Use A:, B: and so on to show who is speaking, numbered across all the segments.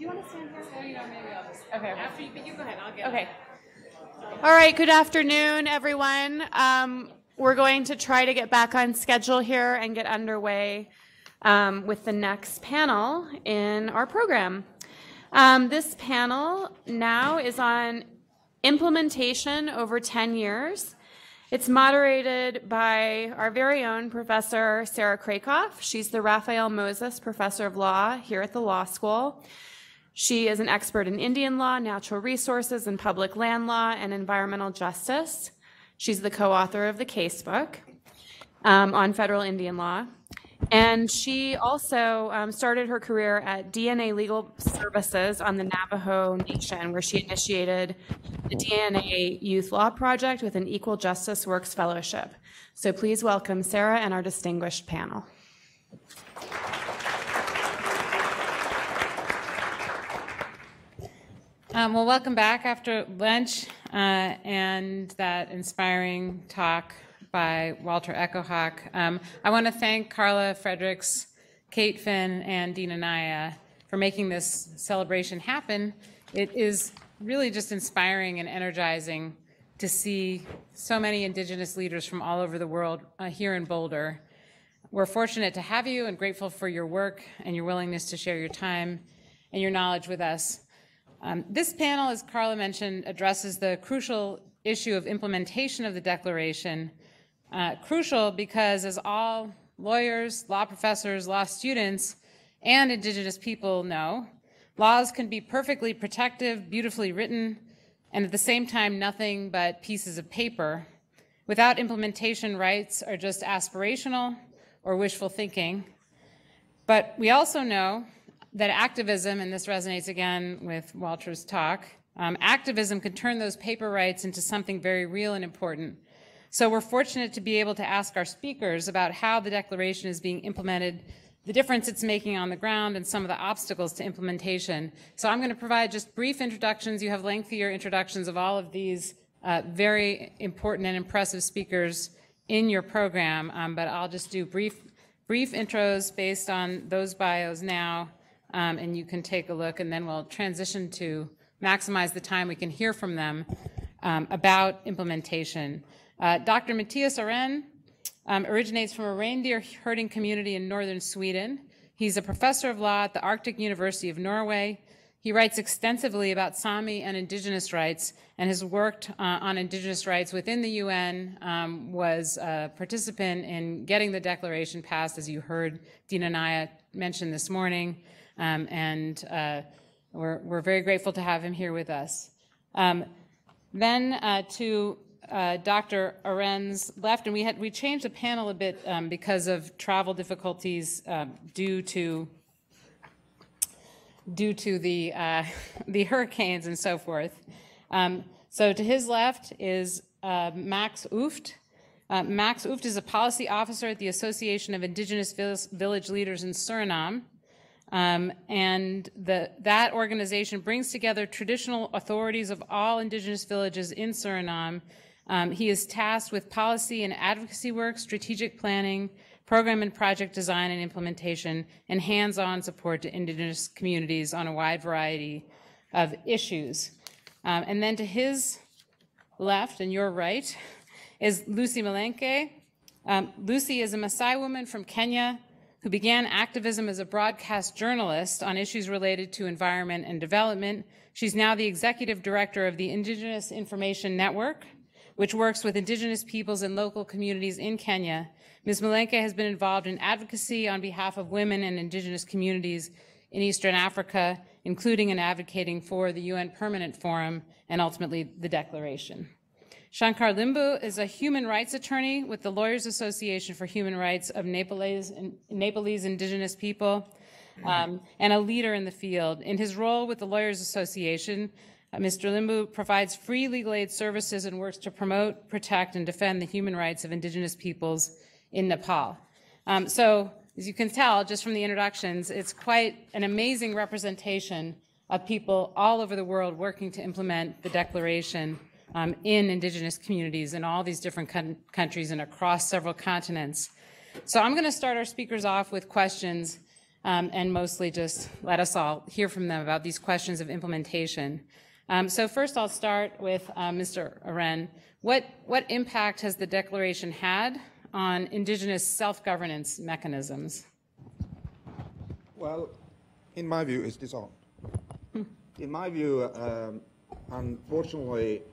A: Do you want to stand here?
B: Oh, yeah, maybe I'll just.
A: Okay.
B: After you, but you go ahead. I'll get
A: Okay. All right. Good afternoon, everyone. We're going to try to get back on schedule here and get underway with the next panel in our program. This panel now is on implementation over 10 years. It's moderated by our very own Professor Sarah Krakoff. She's the Raphael Moses Professor of Law here at the Law School. She is an expert in Indian law, natural resources, and public land law, and environmental justice. She's the co-author of the casebook on federal Indian law. And she also started her career at DNA Legal Services on the Navajo Nation, where she initiated the DNA Youth Law Project with an Equal Justice Works Fellowship. So please welcome Sarah and our distinguished panel.
B: Well, welcome back after lunch and that inspiring talk by Walter Echohawk. I want to thank Carla Fredericks, Kate Finn, and Dina Naya for making this celebration happen. It is really just inspiring and energizing to see so many Indigenous leaders from all over the world here in Boulder. We're fortunate to have you and grateful for your work and your willingness to share your time and your knowledge with us. This panel, as Carla mentioned, addresses the crucial issue of implementation of the Declaration. Crucial because, as all lawyers, law professors, law students, and Indigenous people know, laws can be perfectly protective, beautifully written, and at the same time nothing but pieces of paper. Without implementation, rights are just aspirational or wishful thinking. But we also know that activism, and this resonates again with Walter's talk, activism can turn those paper rights into something very real and important. So we're fortunate to be able to ask our speakers about how the Declaration is being implemented, the difference it's making on the ground, and some of the obstacles to implementation. So I'm going to provide just brief introductions. You have lengthier introductions of all of these very important and impressive speakers in your program, but I'll just do brief intros based on those bios now, and you can take a look, and then we'll transition to maximize the time we can hear from them about implementation. Dr. Matthias Oren originates from a reindeer herding community in northern Sweden. He's a professor of law at the Arctic University of Norway. He writes extensively about Sami and Indigenous rights and has worked on Indigenous rights within the UN, was a participant in getting the Declaration passed, as you heard Dina Naya mention this morning, and we're very grateful to have him here with us. Then to Dr. Oren's left, and we changed the panel a bit because of travel difficulties due to the hurricanes and so forth. So to his left is Max Ooft. Max Ooft is a policy officer at the Association of Indigenous Village Leaders in Suriname. And that organization brings together traditional authorities of all Indigenous villages in Suriname. He is tasked with policy and advocacy work, strategic planning, program and project design and implementation, and hands-on support to Indigenous communities on a wide variety of issues. And then to his left and your right is Lucy Malenke. Lucy is a Maasai woman from Kenya who began activism as a broadcast journalist on issues related to environment and development. She's now the executive director of the Indigenous Information Network, which works with Indigenous peoples and local communities in Kenya. Ms. Malenke has been involved in advocacy on behalf of women and Indigenous communities in Eastern Africa, including in advocating for the UN Permanent Forum and ultimately the Declaration. Shankar Limbu is a human rights attorney with the Lawyers Association for Human Rights of Nepalese Indigenous people, and a leader in the field. In his role with the Lawyers Association, Mr. Limbu provides free legal aid services and works to promote, protect, and defend the human rights of Indigenous peoples in Nepal. So, as you can tell just from the introductions, it's quite an amazing representation of people all over the world working to implement the Declaration in Indigenous communities in all these different countries and across several continents. So I'm going to start our speakers off with questions and mostly just let us all hear from them about these questions of implementation. So first I'll start with Mr. Oren. What impact has the declaration had on indigenous self-governance mechanisms?
C: Well, in my view, it's disarmed. In my view, unfortunately,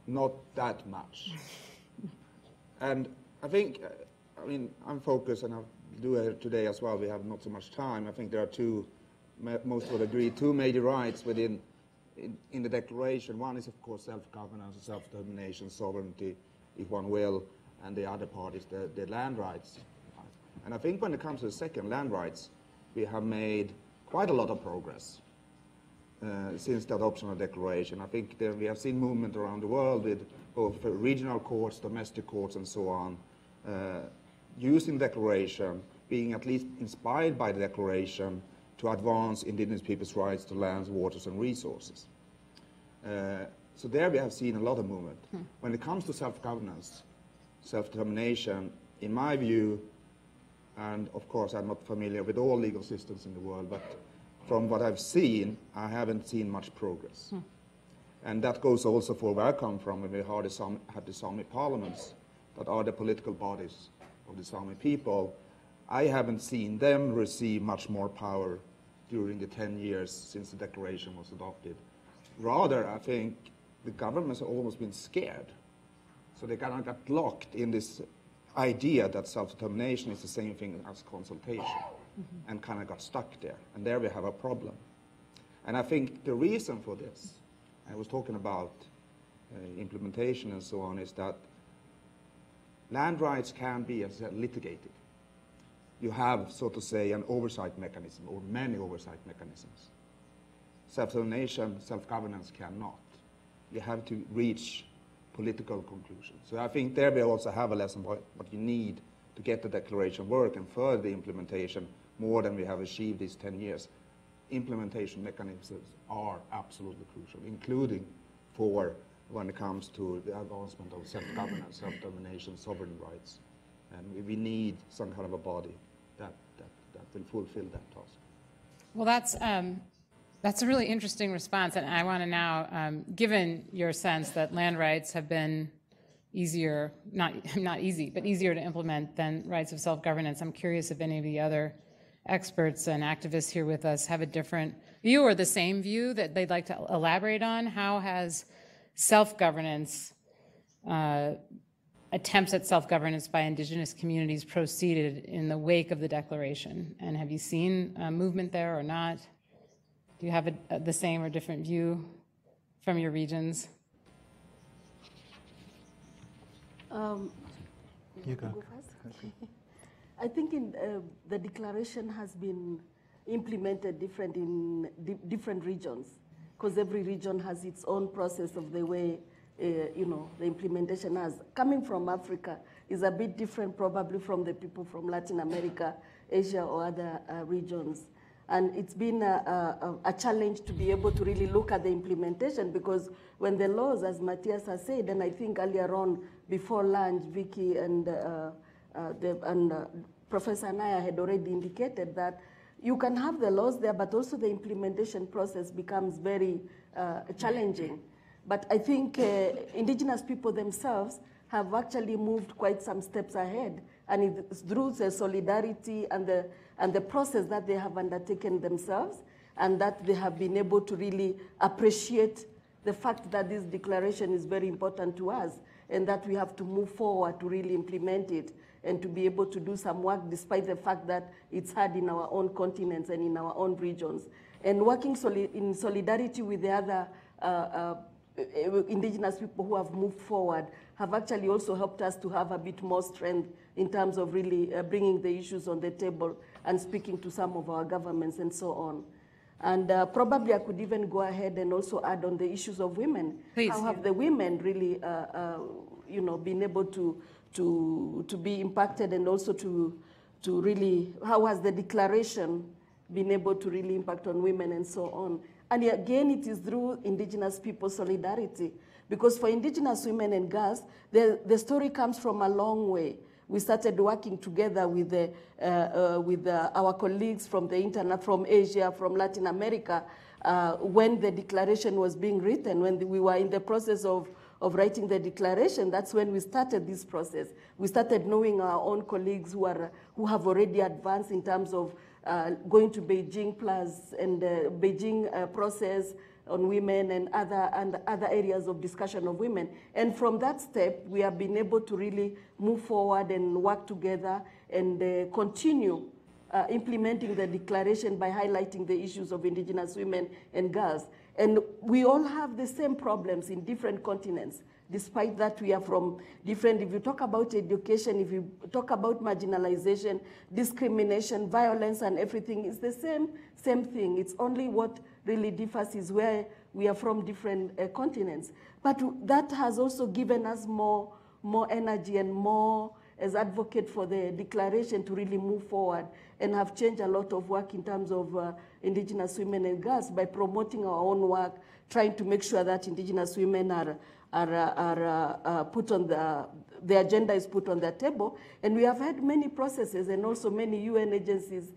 C: not that much. And I think, I mean, I'm focused, and I'll do it today as well. We have not so much time. I think there are most would agree, two major rights within in the declaration. One is, of course, self-governance, self-determination, sovereignty, if one will, and the other part is the land rights. And I think when it comes to the second, land rights, we have made quite a lot of progress since the adoption of the declaration. I think we have seen movement around the world with both regional courts, domestic courts, and so on, using the declaration, being at least inspired by the declaration to advance indigenous people's rights to lands, waters, and resources. So there we have seen a lot of movement. When it comes to self-governance, self-determination, in my view, and of course I'm not familiar with all legal systems in the world, but from what I've seen, I haven't seen much progress. And that goes also for where I come from, when we had the Sami parliaments, that are the political bodies of the Sami people. I haven't seen them receive much more power during the 10 years since the declaration was adopted. Rather, I think the governments have almost been scared. So they kind of got locked in this idea that self-determination is the same thing as consultation, and kind of got stuck there. And there we have a problem. And I think the reason for this, I was talking about implementation and so on, is that land rights can be, as I said, litigated. You have, so to say, an oversight mechanism, or many oversight mechanisms. Self-determination, self-governance cannot. You have to reach political conclusions. So I think there we also have a lesson about what you need to get the declaration work and further the implementation more than we have achieved these 10 years. Implementation mechanisms are absolutely crucial, including for when it comes to the advancement of self-governance, self-determination, sovereign rights. And we need some kind of a body that will fulfill that task.
B: Well, that's a really interesting response, and I want to now, given your sense that land rights have been easier, not easy, but easier to implement than rights of self-governance, I'm curious if any of the other experts and activists here with us have a different view or the same view that they'd like to elaborate on. How has self-governance, attempts at self-governance by indigenous communities proceeded in the wake of the declaration? And have you seen movement there or not? Do you have the same or different view from your regions?
D: You go first. Okay. I think the declaration has been implemented different in different regions, because every region has its own process of the way the implementation has. Coming from Africa is a bit different probably from the people from Latin America, Asia, or other regions. And it's been a challenge to be able to really look at the implementation, because when the laws, as Matthias has said, and I think earlier on before lunch, Vicky and Professor Anaya had already indicated that you can have the laws there, but also the implementation process becomes very challenging. But I think indigenous people themselves have actually moved quite some steps ahead, and it's through the solidarity and the process that they have undertaken themselves, and that they have been able to really appreciate the fact that this declaration is very important to us, and that we have to move forward to really implement it and to be able to do some work despite the fact that it's hard in our own continents and in our own regions. And working in solidarity with the other indigenous people who have moved forward have actually also helped us to have a bit more strength in terms of really bringing the issues on the table and speaking to some of our governments and so on. And probably I could even go ahead and also add on the issues of women.
B: Please.
D: How have the women really, been able to be impacted, and also to really, how has the declaration been able to really impact on women and so on? And again, it is through indigenous people solidarity, because for indigenous women and girls, the story comes from a long way. we started working together with our colleagues from the internet, from Asia, from Latin America, when the declaration was being written, when we were in the process of writing the declaration. That's when we started this process. We started knowing our own colleagues who have already advanced in terms of going to Beijing Plus and Beijing process on women and other areas of discussion of women. And from that step, we have been able to really move forward and work together and continue implementing the declaration by highlighting the issues of indigenous women and girls. And we all have the same problems in different continents. Despite that, we are from different, if you talk about education, if you talk about marginalization, discrimination, violence, and everything, it's the same thing. It's only what really differs is where we are from different continents. But that has also given us more energy and more as advocate for the declaration to really move forward and have changed a lot of work in terms of indigenous women and girls by promoting our own work, trying to make sure that indigenous women are put on the agenda is put on the table. And we have had many processes and also many UN agencies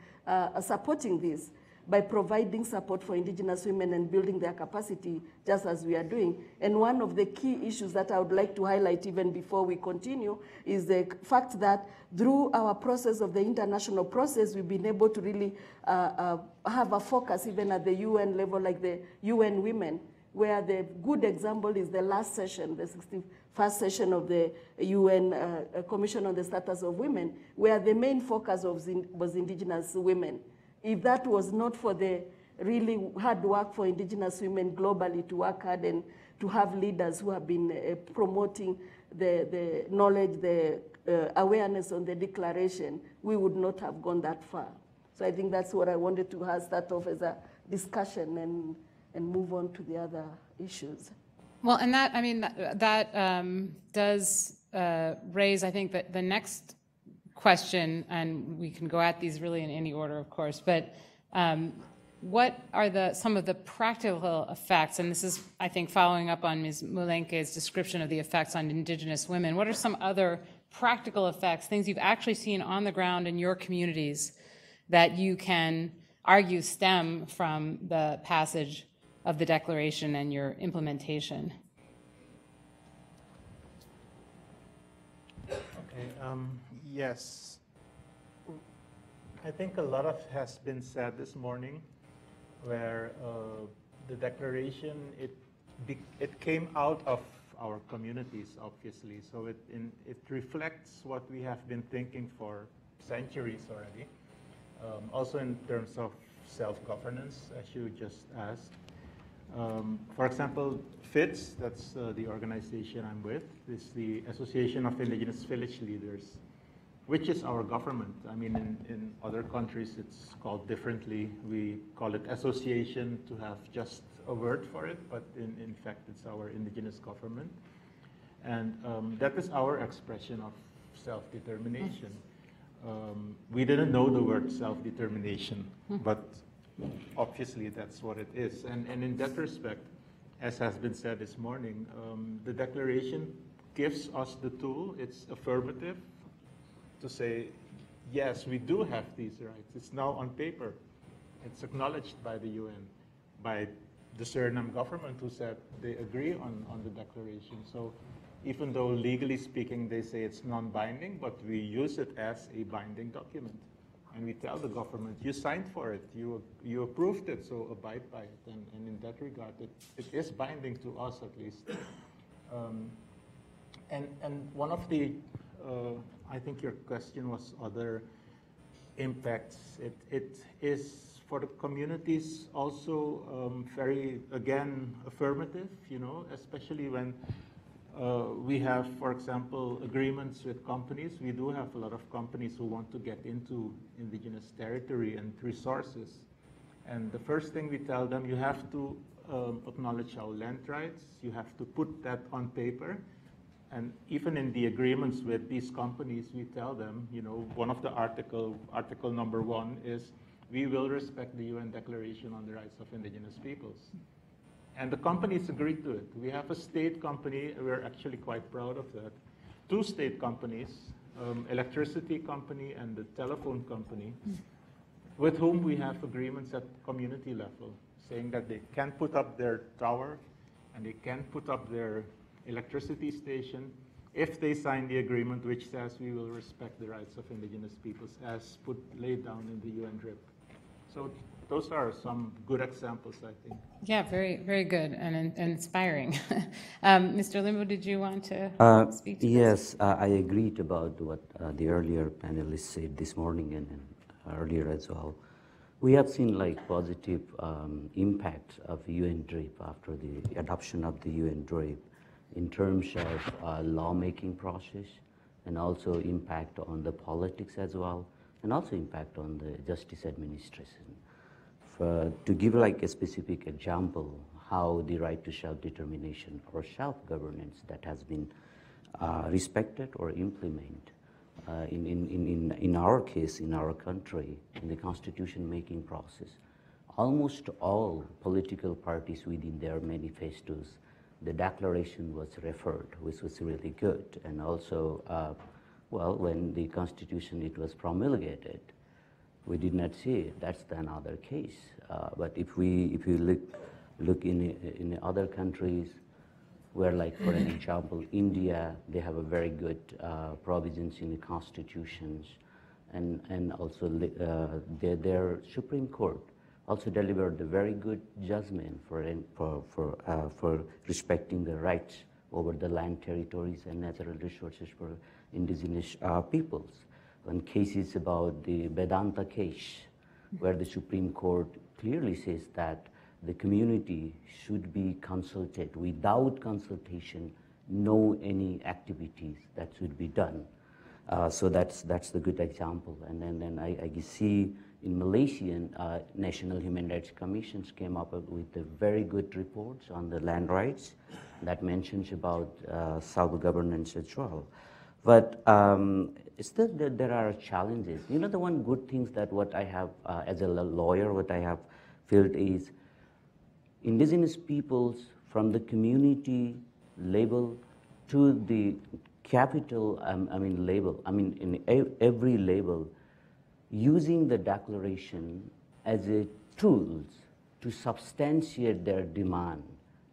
D: supporting this by providing support for indigenous women and building their capacity, just as we are doing. And one of the key issues that I would like to highlight even before we continue is the fact that through our process of the international process, we've been able to really have a focus even at the UN level, like the UN Women, where the good example is the last session, the 61st session of the UN Commission on the Status of Women, where the main focus was indigenous women. If that was not for the really hard work for indigenous women globally to work hard and to have leaders who have been promoting the knowledge, the awareness on the declaration, we would not have gone that far. So I think that's what I wanted to start off as a discussion and move on to the other issues.
B: Well, and that, I mean, that does raise, I think, that the next question, and we can go at these really in any order, of course, but what are some of the practical effects, and this is, I think, following up on Ms. Mulenke's description of the effects on indigenous women, what are some other practical effects, things you've actually seen on the ground in your communities that you can argue stem from the passage of the declaration and your implementation?
E: Okay. Yes, I think a lot has been said this morning, where the declaration, it came out of our communities, obviously. So it reflects what we have been thinking for centuries already. Also in terms of self-governance, as you just asked. For example, FITS, that's the organization I'm with, is the Association of Indigenous Village Leaders, which is our government. I mean, in other countries, it's called differently. We call it association to have just a word for it, but in fact, it's our indigenous government. And that is our expression of self-determination. We didn't know the word self-determination, but obviously that's what it is. And in that respect, as has been said this morning, the declaration gives us the tool. It's affirmative to say, yes, we do have these rights. It's now on paper. It's acknowledged by the UN, by the Suriname government, who said they agree on the declaration. So even though legally speaking they say it's non-binding, but we use it as a binding document. And we tell the government, you signed for it, you approved it, so abide by it. And in that regard, it is binding to us at least. And one of the, I think your question was other impacts. It is for the communities also very, again, affirmative, you know, especially when we have, for example, agreements with companies. We do have a lot of companies who want to get into indigenous territory and resources. And the first thing we tell them, you have to acknowledge our land rights. You have to put that on paper. And even in the agreements with these companies, we tell them, you know, one of the article number 1 is, we will respect the UN Declaration on the Rights of Indigenous Peoples. And the companies agreed to it. We have a state company, we're actually quite proud of that. 2 state companies electricity company and the telephone company, with whom we have agreements at community level, saying that they can put up their tower and they can put up their electricity station if they sign the agreement which says we will respect the rights of indigenous peoples as laid down in the UN DRIP. So those are some good examples, I think.
B: Yeah, very, very good and inspiring. Mr. Limbo, did you want to speak to
F: yes, I agreed about what the earlier panelists said this morning and earlier as well. We have seen like positive impact of UN DRIP after the adoption of the UN DRIP in terms of lawmaking process and also impact on the politics as well and also impact on the justice administration. To give like a specific example, how the right to self-determination or self-governance that has been respected or implemented in our case, in our country, in the constitution-making process, almost all political parties within their manifestos, the declaration was referred, which was really good. And also, well, when the constitution it was promulgated, we did not see it. That's another case. But if we look in other countries, where like for an example, India, they have a very good provisions in the constitutions, and also their Supreme Court also delivered a very good judgment for respecting the rights over the land territories and natural resources for indigenous peoples. On cases about the Vedanta case, where the Supreme Court clearly says that the community should be consulted. Without consultation, no any activities that should be done. So that's the good example. And then I see in Malaysian National Human Rights Commissions came up with a very good reports on the land rights that mentions about self-governance as well. But still there are challenges. You know, the one good things that what I have as a lawyer, what I have felt is indigenous peoples from the community level to the capital, level, in every level, using the declaration as a tools to substantiate their demand.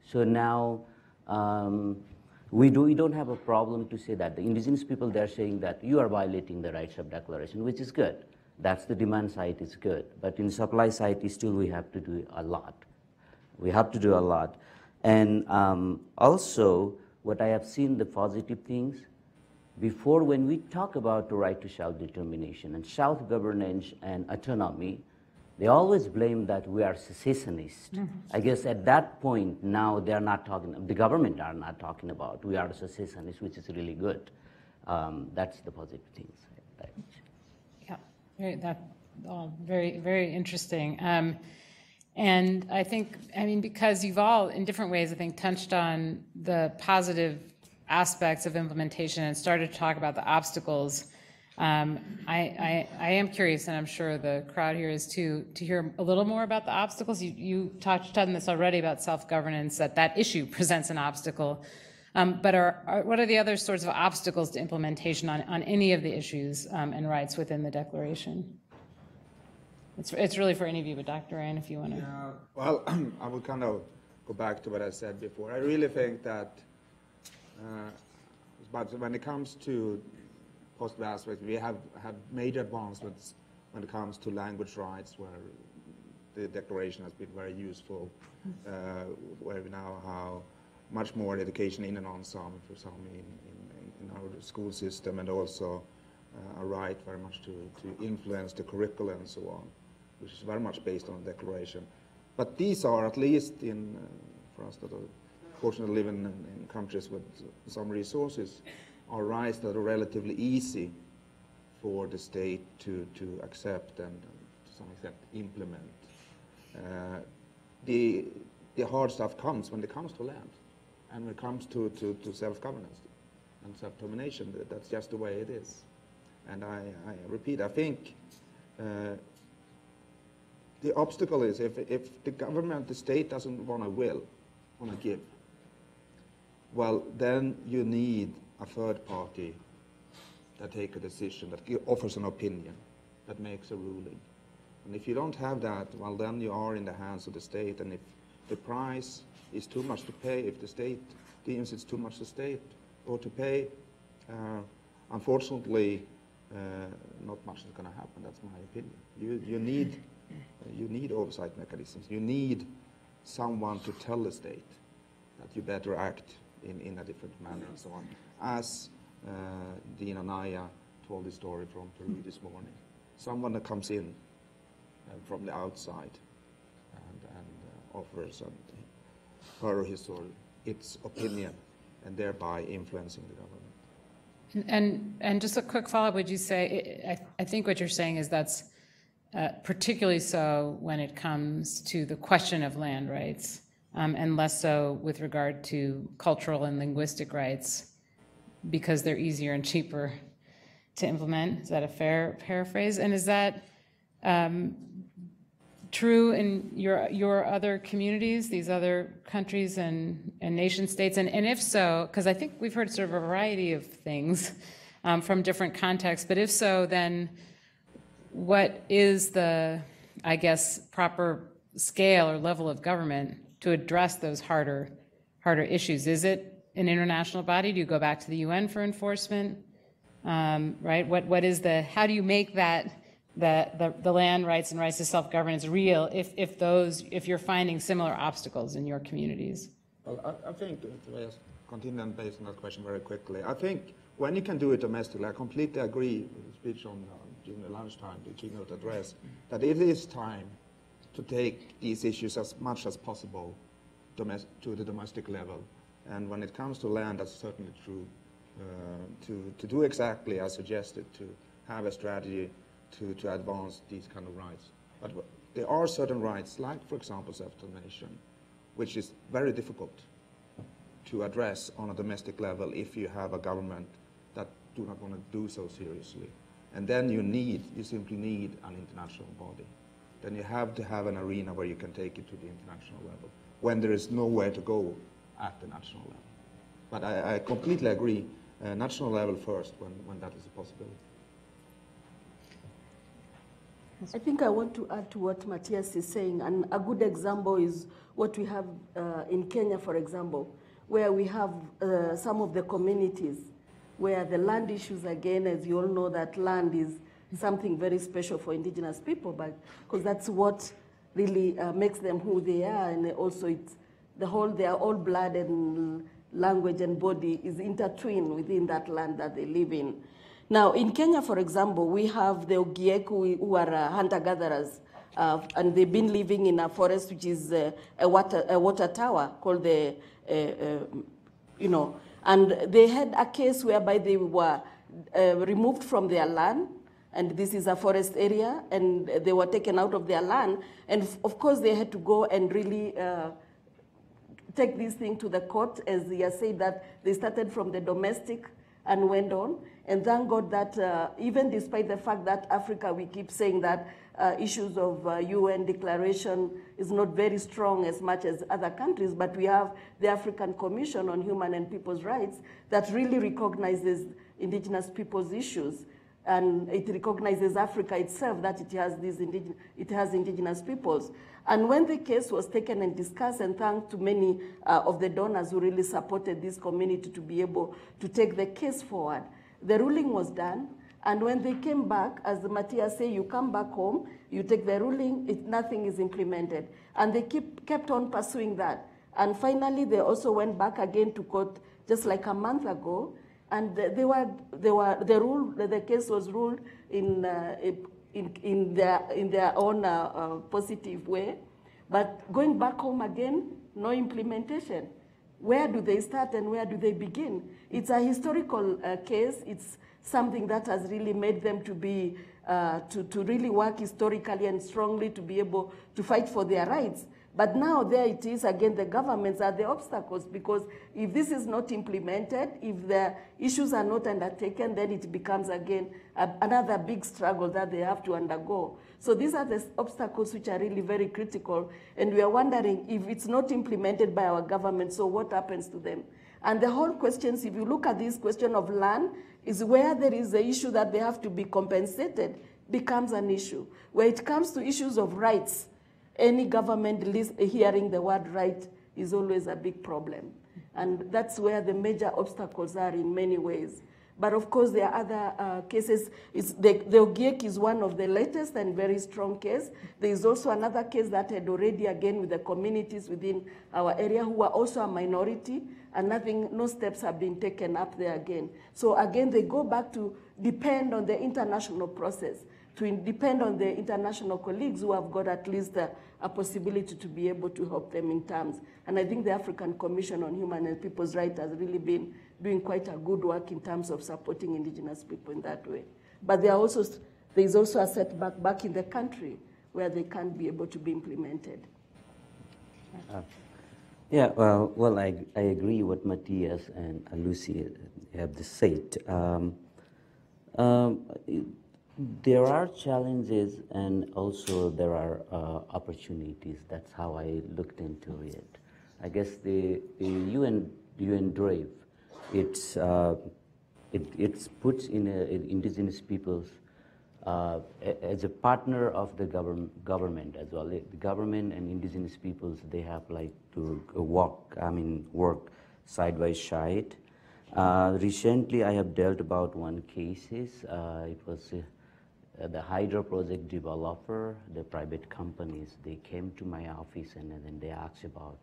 F: So now we don't have a problem to say that. The indigenous people, they're saying that you are violating the rights of declaration, which is good. That's the demand side is good. But in supply side, still we have to do a lot. We have to do a lot. And also, what I have seen the positive things, before when we talk about the right to self-determination and self-governance and autonomy, they always blame that we are secessionists. Mm-hmm. I guess at that point, now they're not talking, the government are not talking about we are secessionists, which is really good. That's the positive things.
B: Yeah, very, very interesting. And I think, because you've all, in different ways, I think, touched on the positive aspects of implementation and started to talk about the obstacles. I am curious, and I'm sure the crowd here is too, to hear a little more about the obstacles. You touched on this already about self-governance, that issue presents an obstacle. But what are the other sorts of obstacles to implementation on any of the issues and rights within the Declaration? It's really for any of you, but Dr. Ryan, if you want to.
C: Yeah, well, I will kind of go back to what I said before. I really think that, but when it comes to positive aspects, we have major advancements when it comes to language rights, where the Declaration has been very useful, where we now have much more education in and on Sami for Sami in our school system, and also a right very much to influence the curriculum and so on, which is very much based on the Declaration. But these are, at least for us that are fortunately living in countries with some resources, are rights that are relatively easy for the state to accept and to some extent implement. The hard stuff comes when it comes to land, and when it comes to self-governance and self-determination. That's just the way it is. And I repeat, I think the obstacle is if the government, the state doesn't want to give, well, then you need a third party that take a decision, that offers an opinion, that makes a ruling. And if you don't have that, well, then you are in the hands of the state. And if the price is too much to pay, if the state deems it's too much to pay, unfortunately, not much is going to happen. That's my opinion. You need oversight mechanisms. You need someone to tell the state that you better act in a different manner and so on. As Dean Anaya told the story from Peru this morning. Someone that comes in from the outside and offers her or his or its opinion, and thereby influencing the government.
B: And just a quick follow-up, would you say, I think what you're saying is that's particularly so when it comes to the question of land rights, and less so with regard to cultural and linguistic rights, because they're easier and cheaper to implement. Is that a fair paraphrase? And is that true in your other communities, these other countries and nation states? And if so, because I think we've heard sort of a variety of things from different contexts, but if so, then what is the, I guess, proper scale or level of government to address those harder issues? Is it an international body? Do you go back to the UN for enforcement? Right? What is how do you make that the land rights and rights to self-governance real if you're finding similar obstacles in your communities?
C: Well, I think, to continue based on that question very quickly, I think when you can do it domestically, I completely agree with the speech on during the lunchtime, the keynote address, that it is time to take these issues as much as possible to the domestic level. And when it comes to land, that's certainly true. To do exactly as suggested, to have a strategy to advance these kind of rights. But there are certain rights, like, for example, self-determination, which is very difficult to address on a domestic level if you have a government that do not want to do so seriously. And then you simply need an international body. Then you have to have an arena where you can take it to the international level, when there is nowhere to go at the national level. But I completely agree, national level first when that is a possibility.
D: I think I want to add to what Matthias is saying, and a good example is what we have in Kenya, for example, where we have some of the communities where the land issues, again, as you all know, that land is something very special for indigenous people, but because that's what really makes them who they are, and also it's their whole blood and language and body is intertwined within that land that they live in. Now, in Kenya, for example, we have the Ogieku who are hunter-gatherers, and they've been living in a forest which is a water tower called the, and they had a case whereby they were removed from their land, and this is a forest area, and they were taken out of their land, and of course they had to go and really take this thing to the court, as they said that they started from the domestic and went on. And thank God that even despite the fact that Africa, we keep saying that issues of UN declaration is not very strong as much as other countries, but we have the African Commission on Human and People's Rights that really recognizes indigenous people's issues. And it recognizes Africa itself, that it has indigenous peoples. And when the case was taken and discussed, and thanks to many of the donors who really supported this community to be able to take the case forward, the ruling was done. And when they came back, as Matthias said, you come back home, you take the ruling, nothing is implemented. And they kept on pursuing that. And finally, they also went back again to court just like a month ago. And the case was ruled in their own positive way. But going back home again, no implementation. Where do they start and where do they begin? It's a historical case. It's something that has really made them to be, to really work historically and strongly to be able to fight for their rights. But now there it is, again, the governments are the obstacles, because if this is not implemented, if the issues are not undertaken, then it becomes, again, another big struggle that they have to undergo. So these are the obstacles which are really very critical, and we are wondering if it's not implemented by our government, so what happens to them? And the whole questions, if you look at this question of land, is where there is the issue that they have to be compensated becomes an issue. Where it comes to issues of rights, any government hearing the word right is always a big problem. And that's where the major obstacles are in many ways. But of course, there are other cases. The Ogiek is one of the latest and very strong case. There is also another case that had already, again, with the communities within our area who are also a minority, and no steps have been taken up there again. So again, they go back to depend on the international process, to depend on the international colleagues who have got at least a possibility to be able to help them in terms. And I think the African Commission on Human and People's Rights has really been doing quite a good work in terms of supporting indigenous people in that way. But there is also a setback back in the country where they can't be able to be implemented.
F: Yeah, well, I agree what Matthias and Lucy have just said. There are challenges and also there are opportunities. That's how I looked into it. I guess the UN DRAVE, it's puts in indigenous peoples as a partner of the government as well. The government and indigenous peoples, they have like to work side by side. Recently, I have dealt about one cases. It was the hydro project developer, the private companies. They came to my office and then they asked about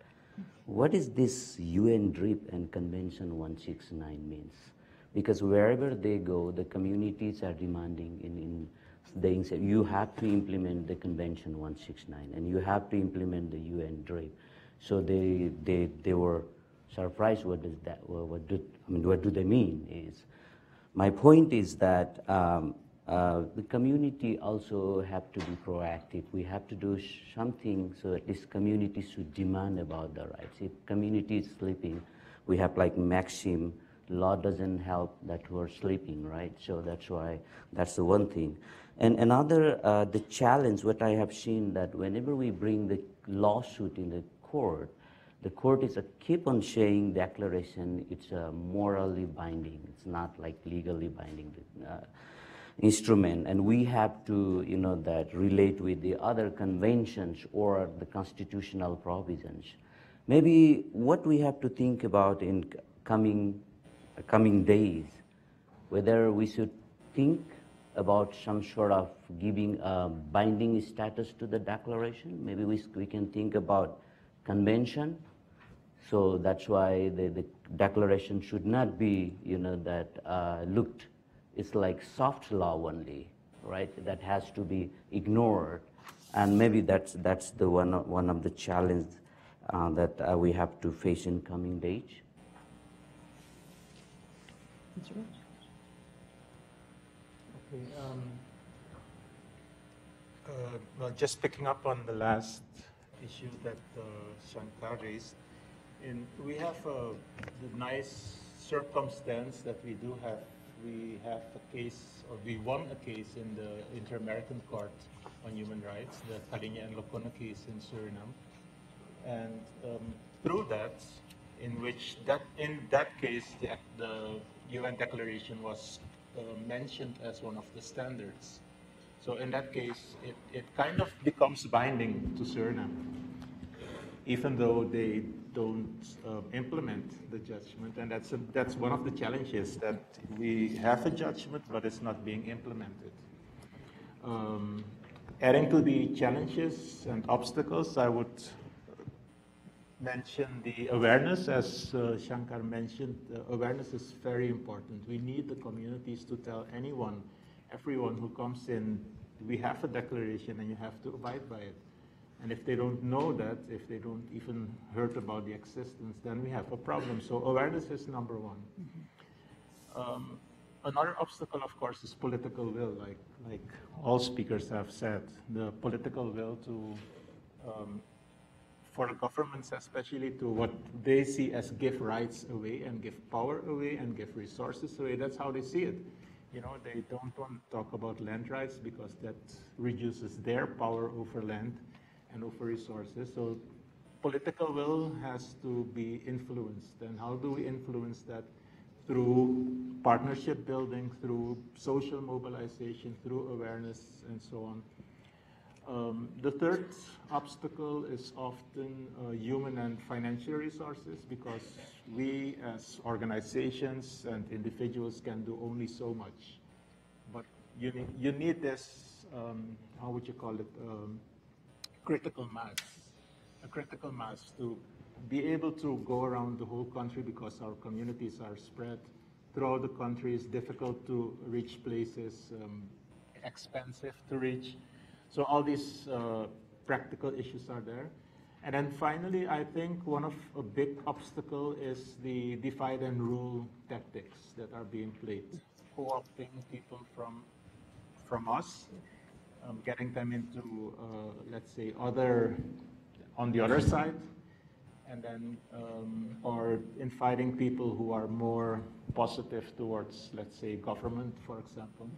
F: what is this UN DRIP and Convention 169 means? Because wherever they go, the communities are demanding they say you have to implement the Convention 169 and you have to implement the UN DRIP. So they were surprised. What does that? What do they mean? Is my point is that the community also have to be proactive. We have to do something so at least communities should demand about the rights. If community is sleeping, we have like maxim. Law doesn't help that who are sleeping, right? So that's why that's the one thing. And another, the challenge, what I have seen that whenever we bring the lawsuit in the court is keep on saying declaration, it's morally binding. It's not like legally binding instrument. And we have to, that relate with the other conventions or the constitutional provisions. Maybe what we have to think about in coming days, whether we should think about some sort of giving a binding status to the declaration. Maybe we can think about convention. So that's why the declaration should not be, looked, it's like soft law only, right? That has to be ignored. And maybe that's the one of the challenges that we have to face in coming days.
E: Okay, well, just picking up on the last issue that Shankar raised, we have the nice circumstance that we have a case, or we won a case in the Inter-American Court on Human Rights, the Kalinya and Lacuna case in Suriname, and through that, in that case, the UN Declaration was mentioned as one of the standards. So in that case, it kind of becomes binding to Suriname, even though they don't implement the judgment. And that's one of the challenges, that we have a judgment, but it's not being implemented. Adding to the challenges and obstacles, I would mention the awareness. As Shankar mentioned, awareness is very important. We need the communities to tell everyone who comes in, we have a declaration and you have to abide by it. And if they don't know that, if they don't even heard about the existence, then we have a problem. So awareness is number one. Mm-hmm. Another obstacle, of course, is political will, like all speakers have said. The political will to for governments, especially to what they see as give rights away and give power away and give resources away. That's how they see it. They don't want to talk about land rights because that reduces their power over land and over resources. So political will has to be influenced. And how do we influence that? Through partnership building, through social mobilization, through awareness, and so on. The third obstacle is often human and financial resources, because we as organizations and individuals can do only so much. But you need this, how would you call it, critical mass, a critical mass to be able to go around the whole country, because our communities are spread throughout the country. It's difficult to reach places, expensive to reach. So all these practical issues are there. And then finally, I think one of a big obstacle is the divide and rule tactics that are being played, co-opting people from us, getting them into, let's say, on the other side, and then, or inviting people who are more positive towards, let's say, government, for example,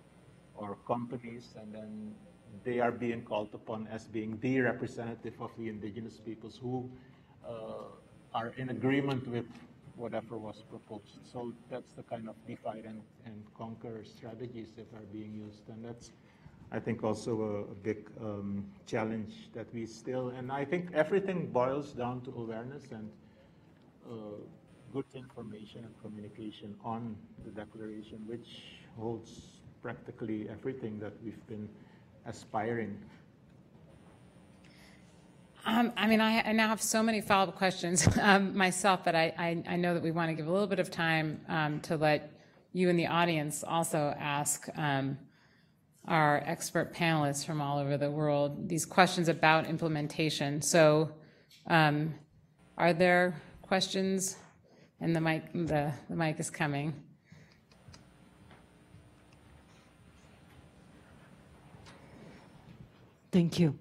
E: or companies, and then they are being called upon as being the representative of the indigenous peoples who are in agreement with whatever was proposed. So that's the kind of divide and conquer strategies that are being used. And that's, I think, also a big challenge that we still, and I think everything boils down to awareness and good information and communication on the declaration, which holds practically everything that we've been aspiring.
B: I mean, I now have so many follow-up questions myself, but I know that we want to give a little bit of time to let you in the audience also ask our expert panelists from all over the world these questions about implementation. So are there questions? And the mic is coming.
G: Thank you.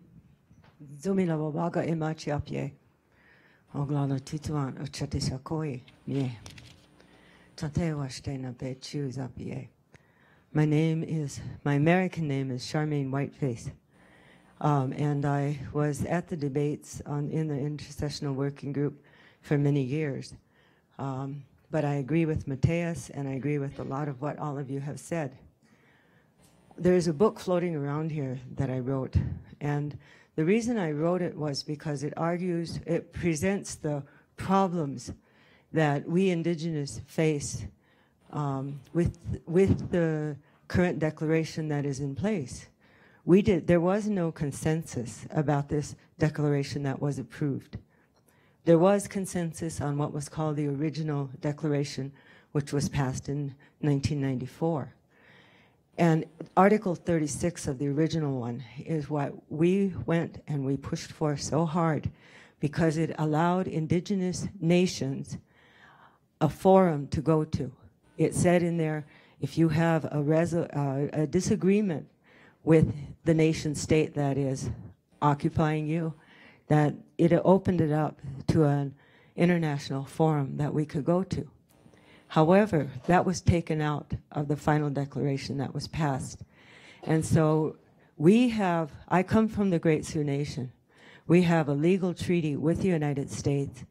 G: Zumila wabaga emachi apie. Oglala tituan uchatisa koi ye. Tate washtena be choose apie. My American name is Charmaine Whiteface. And I was at the debates in the intercessional working group for many years. But I agree with Mateus, and I agree with a lot of what all of you have said. There's a book floating around here that I wrote, and the reason I wrote it was because it presents the problems that we indigenous face with the current declaration that is in place. There was no consensus about this declaration that was approved. There was consensus on what was called the original declaration, which was passed in 1994. And Article 36 of the original one is what we went and we pushed for so hard, because it allowed indigenous nations a forum to go to. It said in there, if you have a disagreement with the nation state that is occupying you, that it opened it up to an international forum that we could go to. However, that was taken out of the final declaration that was passed. And so I come from the Great Sioux Nation. We have a legal treaty with the United States,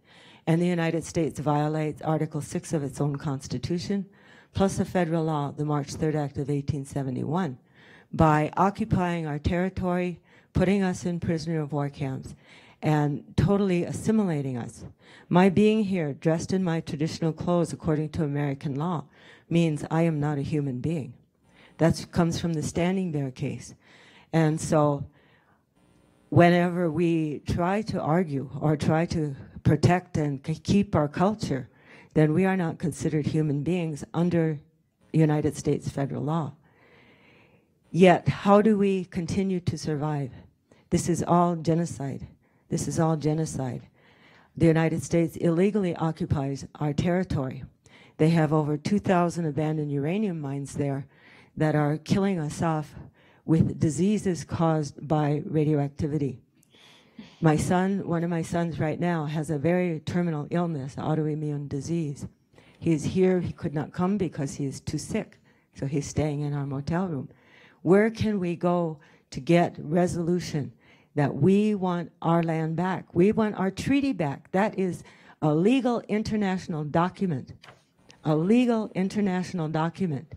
G: and the United States violates Article 6 of its own Constitution, plus a federal law, the March 3rd Act of 1871, by occupying our territory, putting us in prisoner of war camps, and totally assimilating us. My being here, dressed in my traditional clothes according to American law, means I am not a human being. That comes from the Standing Bear case. And so whenever we try to argue or try to protect and keep our culture, then we are not considered human beings under United States federal law. Yet, how do we continue to survive? This is all genocide. This is all genocide. The United States illegally occupies our territory. They have over 2,000 abandoned uranium mines there that are killing us off with diseases caused by radioactivity. My son, one of my sons right now, has a very terminal illness, autoimmune disease. He is here, he could not come because he is too sick, so he's staying in our motel room. Where can we go to get resolution that we want our land back. We want our treaty back. That is a legal international document, a legal international document.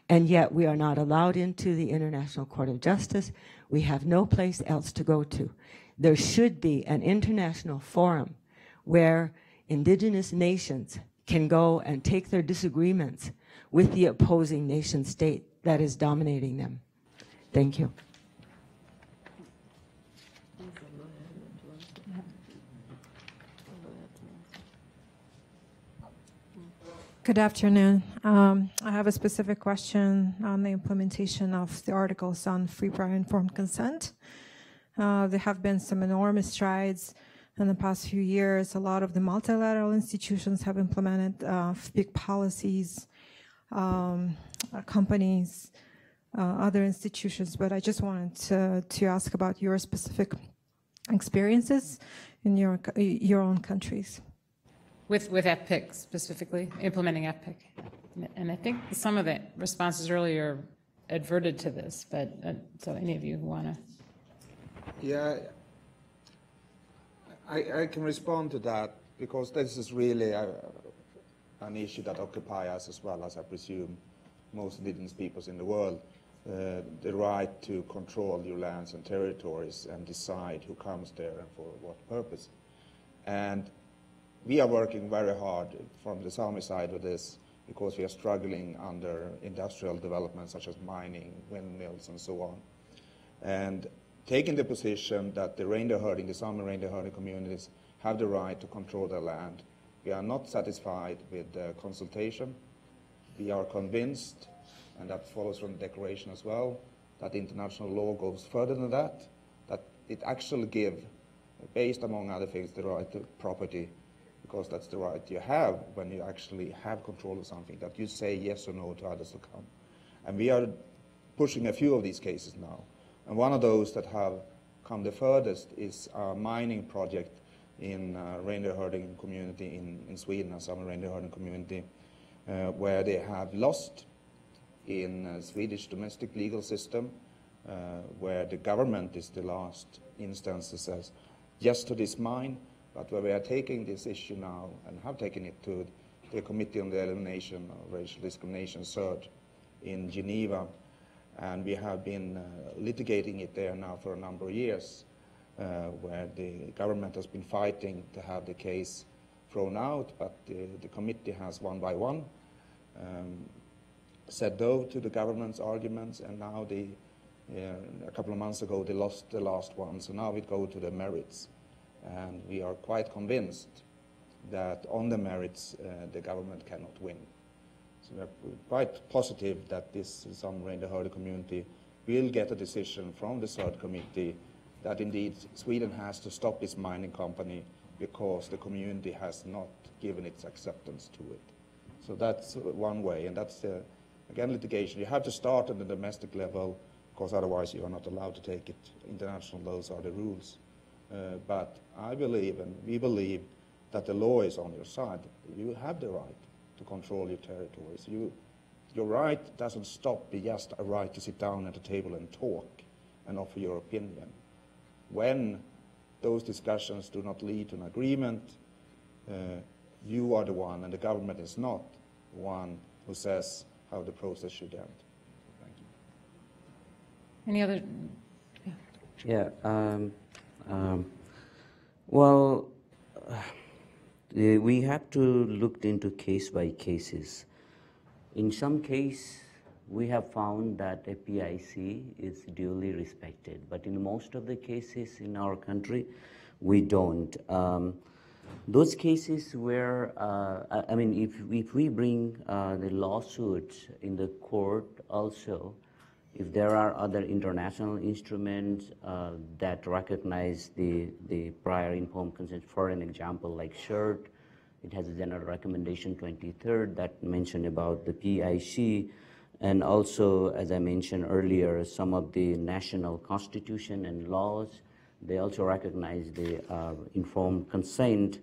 G: And yet we are not allowed into the International Court of Justice. We have no place else to go to. There should be an international forum where indigenous nations can go and take their disagreements with the opposing nation state that is dominating them. Thank you.
H: Good afternoon. I have a specific question on the implementation of the articles on free, prior, informed consent. There have been some enormous strides in the past few years. A lot of the multilateral institutions have implemented big policies, companies, other institutions, but I just wanted to ask about your specific experiences in your own countries.
B: With FPIC specifically, implementing FPIC. And I think some of the responses earlier adverted to this, but so any of you who want to.
C: Yeah, I can respond to that because this is really an issue that occupies us as well as I presume most indigenous peoples in the world. The right to control your lands and territories and decide who comes there and for what purpose. And we are working very hard from the Sami side with this because we are struggling under industrial development such as mining, windmills, and so on. And taking the position that the reindeer herding, the Sami reindeer herding communities have the right to control their land. We are not satisfied with the consultation. We are convinced, and that follows from the declaration as well, that international law goes further than that it actually gives, based among other things, the right to property, because that's the right you have when you actually have control of something, that you say yes or no to others to come. And we are pushing a few of these cases now. And one of those that have come the furthest is a mining project in reindeer herding community in Sweden, a Sami reindeer herding community, where they have lost in Swedish domestic legal system, where the government is the last instance that says yes to this mine, but where we are taking this issue now and have taken it to the Committee on the Elimination of Racial Discrimination, CERD, in Geneva, and we have been litigating it there now for a number of years, where the government has been fighting to have the case thrown out, but the committee has one by one said no to the government's arguments, and now a couple of months ago they lost the last one, so now we go to the merits. And we are quite convinced that on the merits, the government cannot win. So we're quite positive that this Sami reindeer herding community will get a decision from the third committee that indeed Sweden has to stop this mining company because the community has not given its acceptance to it. So that's one way, and that's, again, litigation. You have to start at the domestic level, because otherwise you are not allowed to take it international. Those are the rules. But I believe, and we believe, that the law is on your side. You have the right to control your territories. Your right doesn't stop with just a right to sit down at a table and talk and offer your opinion. When those discussions do not lead to an agreement, you are the one, and the government is not the one who says how the process should end. Thank you.
B: Any other?
F: Yeah. Well, we have to look into case by cases. In some case, we have found that a PIC is duly respected, but in most of the cases in our country, we don't. Those cases where, I mean, if we bring the lawsuit in the court also, if there are other international instruments that recognize the prior informed consent, for an example, like CERD, it has a general recommendation 23rd that mentioned about the PIC, and also, as I mentioned earlier, some of the national constitution and laws, they also recognize the informed consent.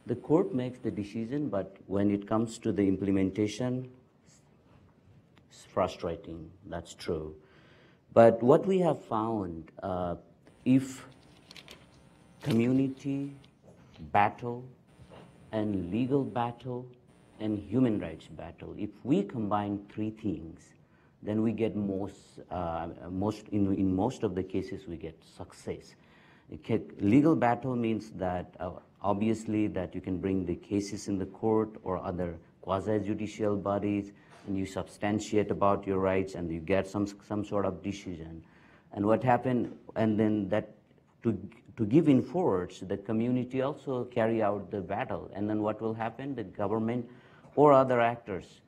F: The court makes the decision, but when it comes to the implementation, it's frustrating, that's true. But what we have found if community, battle, and legal battle, and human rights battle, if we combine three things, then we get in most of the cases we get success. Legal battle means that obviously that you can bring the cases in the court or other quasi-judicial bodies, and you substantiate about your rights, and you get some sort of decision. And what happened, and then that to give in force, the community also carry out the battle, and then what will happen? The government or other actors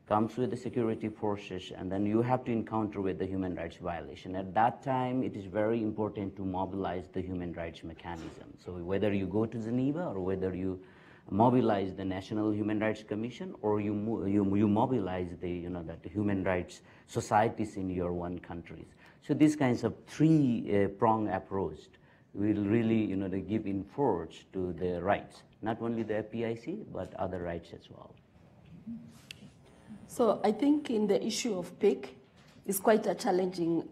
F: comes with the security forces, and then you have to encounter with the human rights violation. At that time, it is very important to mobilize the human rights mechanism. So whether you go to Geneva or whether you mobilize the National Human Rights Commission, or you mobilize the the human rights societies in your one countries. So these kinds of three-prong approach will really give in force to the rights, not only the FPIC but other rights as well.
D: So I think in the issue of PIC, it's quite a challenging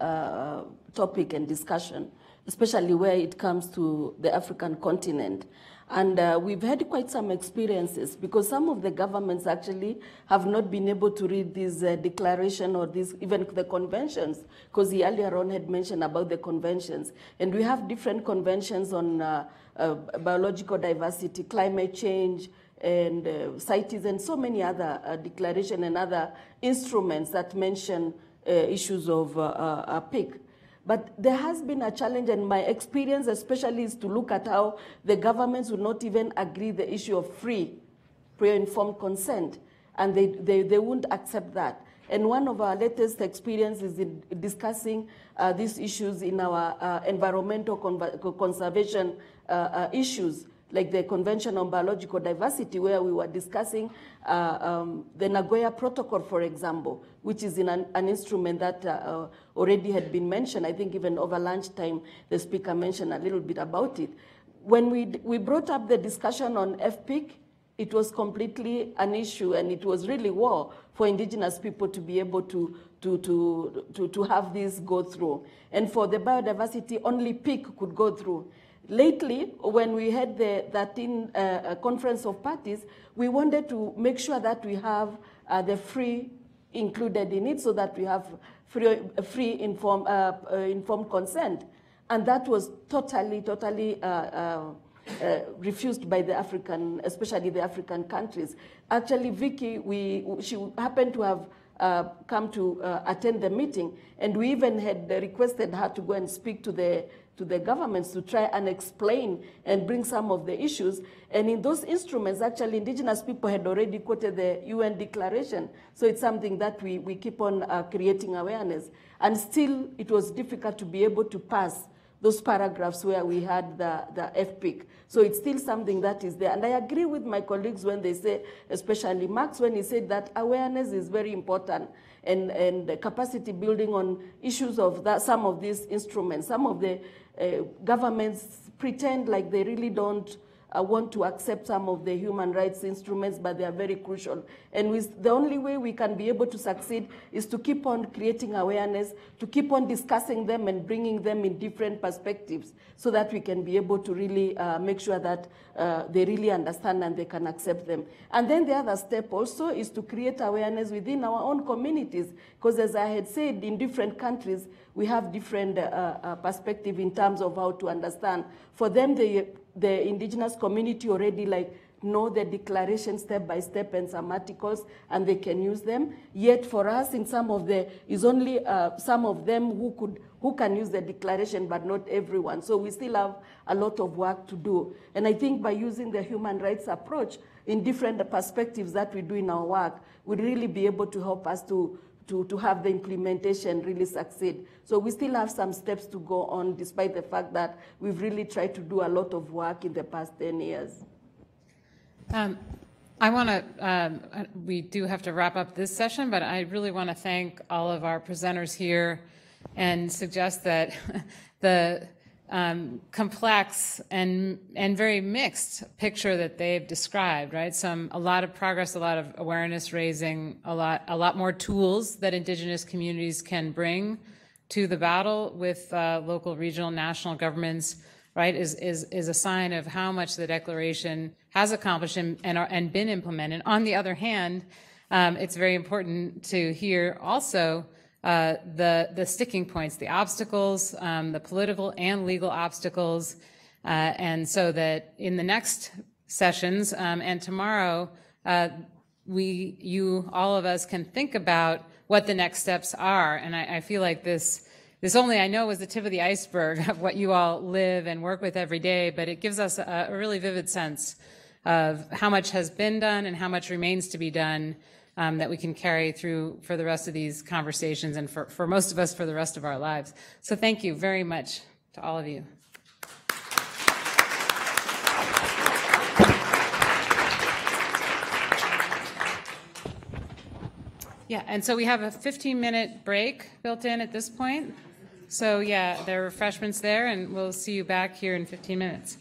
D: topic and discussion, especially where it comes to the African continent. And we've had quite some experiences, because some of the governments actually have not been able to read this declaration or even the conventions, because he earlier on had mentioned about the conventions. And we have different conventions on biological diversity, climate change, and CITES, and so many other declarations and other instruments that mention issues of PIC. But there has been a challenge, and my experience especially is to look at how the governments will not even agree the issue of free prior-informed consent, and they won't accept that. And one of our latest experiences in discussing these issues in our environmental conservation issues, like the Convention on Biological Diversity, where we were discussing the Nagoya Protocol, for example, which is in an instrument that already had been mentioned. I think even over lunchtime, the speaker mentioned a little bit about it. When we brought up the discussion on FPIC, it was completely an issue, and it was really war for indigenous people to be able to have this go through. And for the biodiversity, only PIC could go through. Lately, when we had the 13 Conference of Parties, we wanted to make sure that we have the free included in it, so that we have free informed consent. And that was totally refused by the African, especially the African countries. Actually, Vicky, she happened to have come to attend the meeting, and we even had requested her to go and speak to the governments to try and explain and bring some of the issues. And in those instruments, actually, indigenous people had already quoted the UN declaration. So it's something that we keep on creating awareness. And still, it was difficult to be able to pass those paragraphs where we had the FPIC. So it's still something that is there. And I agree with my colleagues when they say, especially Max, when he said that awareness is very important, and the capacity building on issues of some of these instruments. Some of the governments pretend like they really don't want to accept some of the human rights instruments, but they are very crucial. And the only way we can be able to succeed is to keep on creating awareness, to keep on discussing them and bringing them in different perspectives, so that we can be able to really make sure that they really understand and they can accept them. And then the other step also is to create awareness within our own communities, because as I had said, in different countries, we have different perspective in terms of how to understand. For them, the indigenous community already know the declaration step by step and some articles, and they can use them. Yet for us, in some of is only some of them who can use the declaration, but not everyone. So we still have a lot of work to do. And I think by using the human rights approach in different perspectives that we do in our work, would really be able to help us to have the implementation really succeed. So we still have some steps to go on, despite the fact that we've really tried to do a lot of work in the past 10 years.
B: I want to, we do have to wrap up this session, but I really want to thank all of our presenters here and suggest that the complex and very mixed picture that they've described, right? A lot of progress, a lot of awareness raising, a lot more tools that indigenous communities can bring to the battle with local, regional, national governments, right, is a sign of how much the Declaration has accomplished and been implemented. On the other hand, it's very important to hear also the sticking points, the obstacles, the political and legal obstacles, and so that in the next sessions and tomorrow, all of us can think about what the next steps are. And I feel like this only, I know, is the tip of the iceberg of what you all live and work with every day, but it gives us a really vivid sense of how much has been done and how much remains to be done that we can carry through for the rest of these conversations and for most of us for the rest of our lives. So thank you very much to all of you. Yeah, and so we have a 15-minute break built in at this point. So yeah, there are refreshments there, and we'll see you back here in 15 minutes.